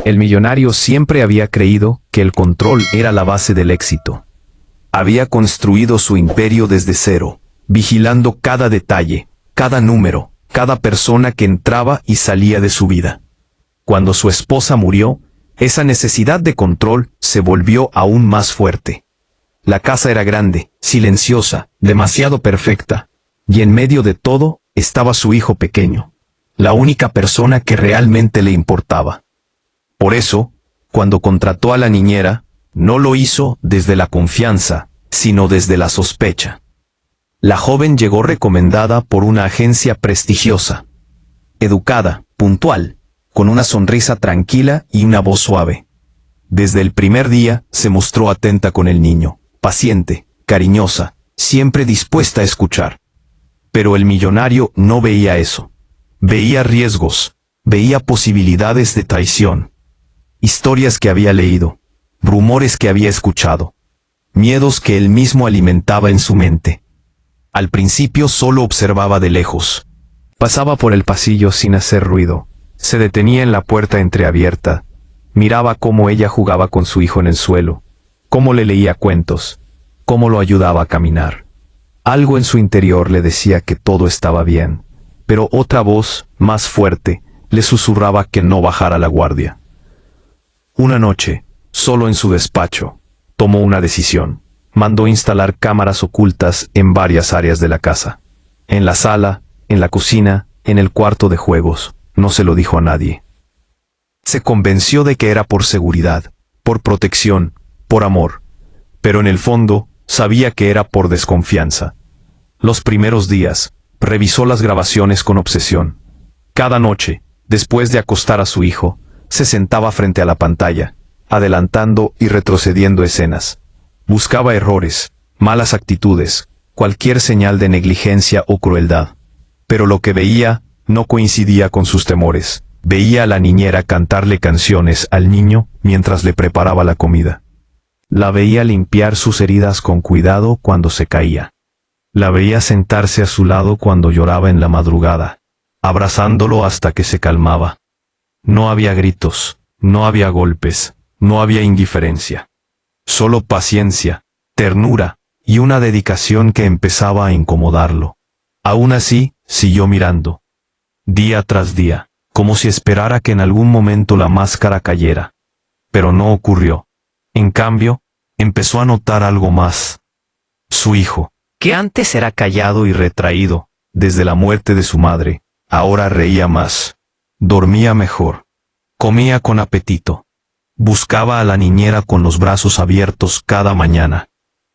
El millonario siempre había creído que el control era la base del éxito. Había construido su imperio desde cero, vigilando cada detalle, cada número, cada persona que entraba y salía de su vida. Cuando su esposa murió, esa necesidad de control se volvió aún más fuerte. La casa era grande, silenciosa, demasiado perfecta, y en medio de todo estaba su hijo pequeño, la única persona que realmente le importaba. Por eso, cuando contrató a la niñera, no lo hizo desde la confianza, sino desde la sospecha. La joven llegó recomendada por una agencia prestigiosa. Educada, puntual, con una sonrisa tranquila y una voz suave. Desde el primer día se mostró atenta con el niño, paciente, cariñosa, siempre dispuesta a escuchar. Pero el millonario no veía eso. Veía riesgos, veía posibilidades de traición. Historias que había leído, rumores que había escuchado, miedos que él mismo alimentaba en su mente. Al principio solo observaba de lejos. Pasaba por el pasillo sin hacer ruido, se detenía en la puerta entreabierta, miraba cómo ella jugaba con su hijo en el suelo, cómo le leía cuentos, cómo lo ayudaba a caminar. Algo en su interior le decía que todo estaba bien, pero otra voz, más fuerte, le susurraba que no bajara la guardia. Una noche, solo en su despacho, tomó una decisión. Mandó instalar cámaras ocultas en varias áreas de la casa. En la sala, en la cocina, en el cuarto de juegos. No se lo dijo a nadie. Se convenció de que era por seguridad, por protección, por amor. Pero en el fondo, sabía que era por desconfianza. Los primeros días, revisó las grabaciones con obsesión. Cada noche, después de acostar a su hijo, se sentaba frente a la pantalla, adelantando y retrocediendo escenas. Buscaba errores, malas actitudes, cualquier señal de negligencia o crueldad. Pero lo que veía no coincidía con sus temores. Veía a la niñera cantarle canciones al niño mientras le preparaba la comida. La veía limpiar sus heridas con cuidado cuando se caía. La veía sentarse a su lado cuando lloraba en la madrugada, abrazándolo hasta que se calmaba. No había gritos, no había golpes, no había indiferencia. Solo paciencia, ternura, y una dedicación que empezaba a incomodarlo. Aún así, siguió mirando. Día tras día, como si esperara que en algún momento la máscara cayera. Pero no ocurrió. En cambio, empezó a notar algo más. Su hijo, que antes era callado y retraído, desde la muerte de su madre, ahora reía más. Dormía mejor. Comía con apetito. Buscaba a la niñera con los brazos abiertos cada mañana.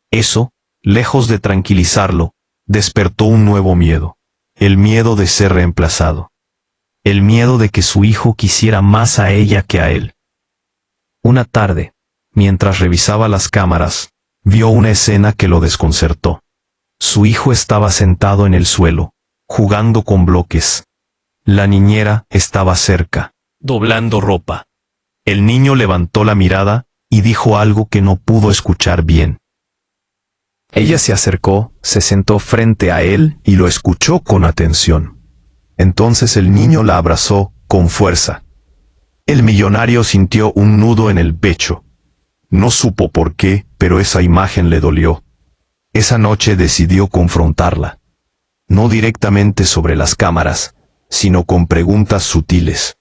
Eso, lejos de tranquilizarlo, despertó un nuevo miedo. El miedo de ser reemplazado. El miedo de que su hijo quisiera más a ella que a él. Una tarde, mientras revisaba las cámaras, vio una escena que lo desconcertó. Su hijo estaba sentado en el suelo, jugando con bloques. La niñera estaba cerca, doblando ropa. El niño levantó la mirada y dijo algo que no pudo escuchar bien. Ella se acercó, se sentó frente a él y lo escuchó con atención. Entonces el niño la abrazó con fuerza. El millonario sintió un nudo en el pecho. No supo por qué, pero esa imagen le dolió. Esa noche decidió confrontarla. No directamente sobre las cámaras, sino con preguntas sutiles.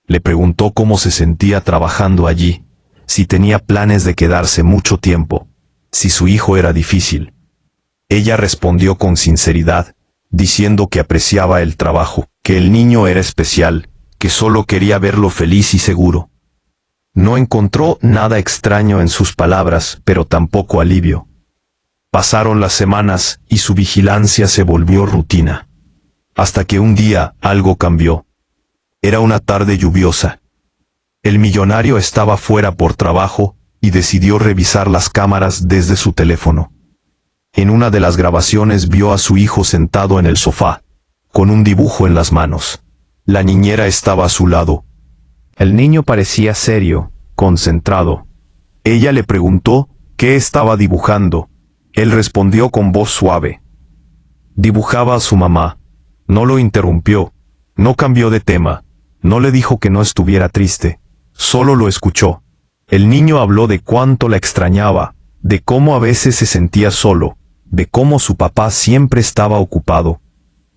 Le preguntó cómo se sentía trabajando allí, si tenía planes de quedarse mucho tiempo, si su hijo era difícil. Ella respondió con sinceridad, diciendo que apreciaba el trabajo, que el niño era especial, que solo quería verlo feliz y seguro. No encontró nada extraño en sus palabras, pero tampoco alivio. Pasaron las semanas y su vigilancia se volvió rutina. Hasta que un día algo cambió. Era una tarde lluviosa. El millonario estaba fuera por trabajo y decidió revisar las cámaras desde su teléfono. En una de las grabaciones vio a su hijo sentado en el sofá, con un dibujo en las manos. La niñera estaba a su lado. El niño parecía serio, concentrado. Ella le preguntó qué estaba dibujando. Él respondió con voz suave. Dibujaba a su mamá. No lo interrumpió, no cambió de tema, no le dijo que no estuviera triste, solo lo escuchó. El niño habló de cuánto la extrañaba, de cómo a veces se sentía solo, de cómo su papá siempre estaba ocupado.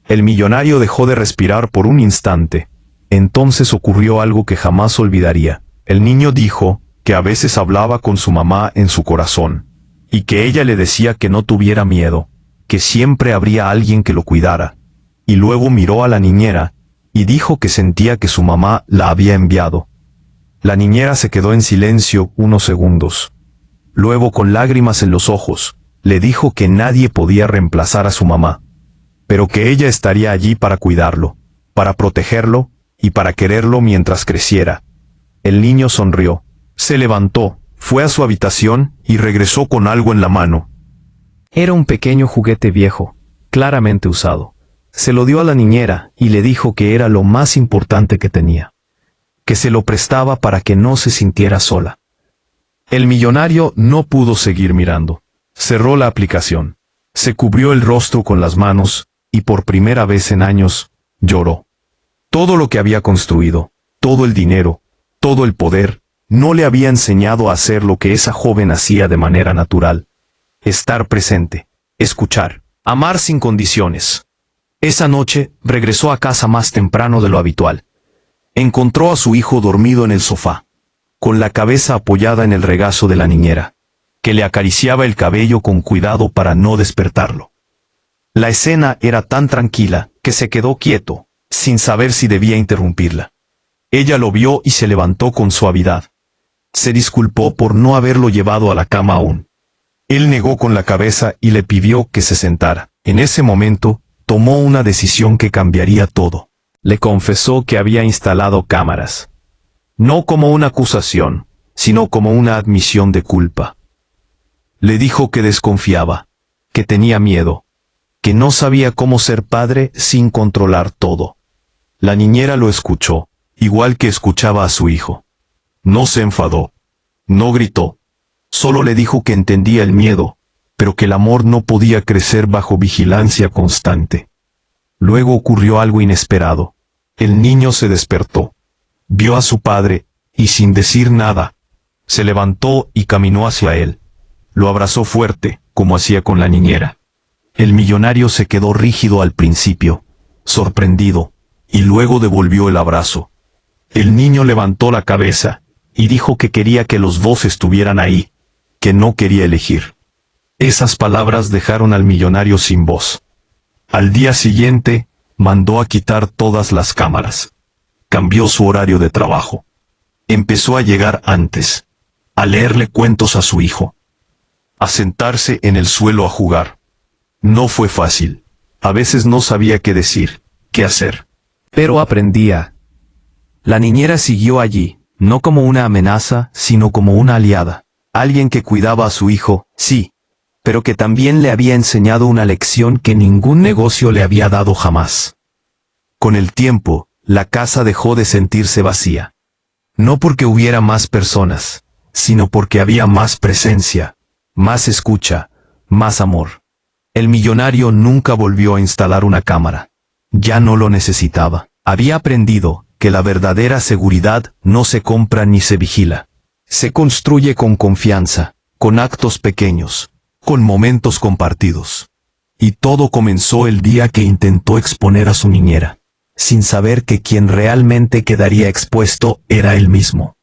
El millonario dejó de respirar por un instante. Entonces ocurrió algo que jamás olvidaría. El niño dijo que a veces hablaba con su mamá en su corazón, y que ella le decía que no tuviera miedo, que siempre habría alguien que lo cuidara. Y luego miró a la niñera, y dijo que sentía que su mamá la había enviado. La niñera se quedó en silencio unos segundos. Luego, con lágrimas en los ojos, le dijo que nadie podía reemplazar a su mamá, pero que ella estaría allí para cuidarlo, para protegerlo, y para quererlo mientras creciera. El niño sonrió, se levantó, fue a su habitación, y regresó con algo en la mano. Era un pequeño juguete viejo, claramente usado. Se lo dio a la niñera, y le dijo que era lo más importante que tenía, que se lo prestaba para que no se sintiera sola. El millonario no pudo seguir mirando. Cerró la aplicación, se cubrió el rostro con las manos, y por primera vez en años, lloró. Todo lo que había construido, todo el dinero, todo el poder, no le había enseñado a hacer lo que esa joven hacía de manera natural. Estar presente, escuchar, amar sin condiciones. Esa noche, regresó a casa más temprano de lo habitual. Encontró a su hijo dormido en el sofá, con la cabeza apoyada en el regazo de la niñera, que le acariciaba el cabello con cuidado para no despertarlo. La escena era tan tranquila que se quedó quieto, sin saber si debía interrumpirla. Ella lo vio y se levantó con suavidad. Se disculpó por no haberlo llevado a la cama aún. Él negó con la cabeza y le pidió que se sentara. En ese momento, tomó una decisión que cambiaría todo. Le confesó que había instalado cámaras. No como una acusación, sino como una admisión de culpa. Le dijo que desconfiaba, que tenía miedo, que no sabía cómo ser padre sin controlar todo. La niñera lo escuchó, igual que escuchaba a su hijo. No se enfadó, no gritó, solo le dijo que entendía el miedo, pero que el amor no podía crecer bajo vigilancia constante. Luego ocurrió algo inesperado. El niño se despertó, vio a su padre, y sin decir nada, se levantó y caminó hacia él. Lo abrazó fuerte, como hacía con la niñera. El millonario se quedó rígido al principio, sorprendido, y luego devolvió el abrazo. El niño levantó la cabeza, y dijo que quería que los dos estuvieran ahí, que no quería elegir. Esas palabras dejaron al millonario sin voz. Al día siguiente, mandó a quitar todas las cámaras. Cambió su horario de trabajo. Empezó a llegar antes, a leerle cuentos a su hijo, a sentarse en el suelo a jugar. No fue fácil. A veces no sabía qué decir, qué hacer. Pero aprendía. La niñera siguió allí, no como una amenaza, sino como una aliada. Alguien que cuidaba a su hijo, sí, pero que también le había enseñado una lección que ningún negocio le había dado jamás. Con el tiempo, la casa dejó de sentirse vacía. No porque hubiera más personas, sino porque había más presencia, más escucha, más amor. El millonario nunca volvió a instalar una cámara. Ya no lo necesitaba. Había aprendido que la verdadera seguridad no se compra ni se vigila. Se construye con confianza, con actos pequeños, con momentos compartidos. Y todo comenzó el día que intentó exponer a su niñera, sin saber que quien realmente quedaría expuesto era él mismo.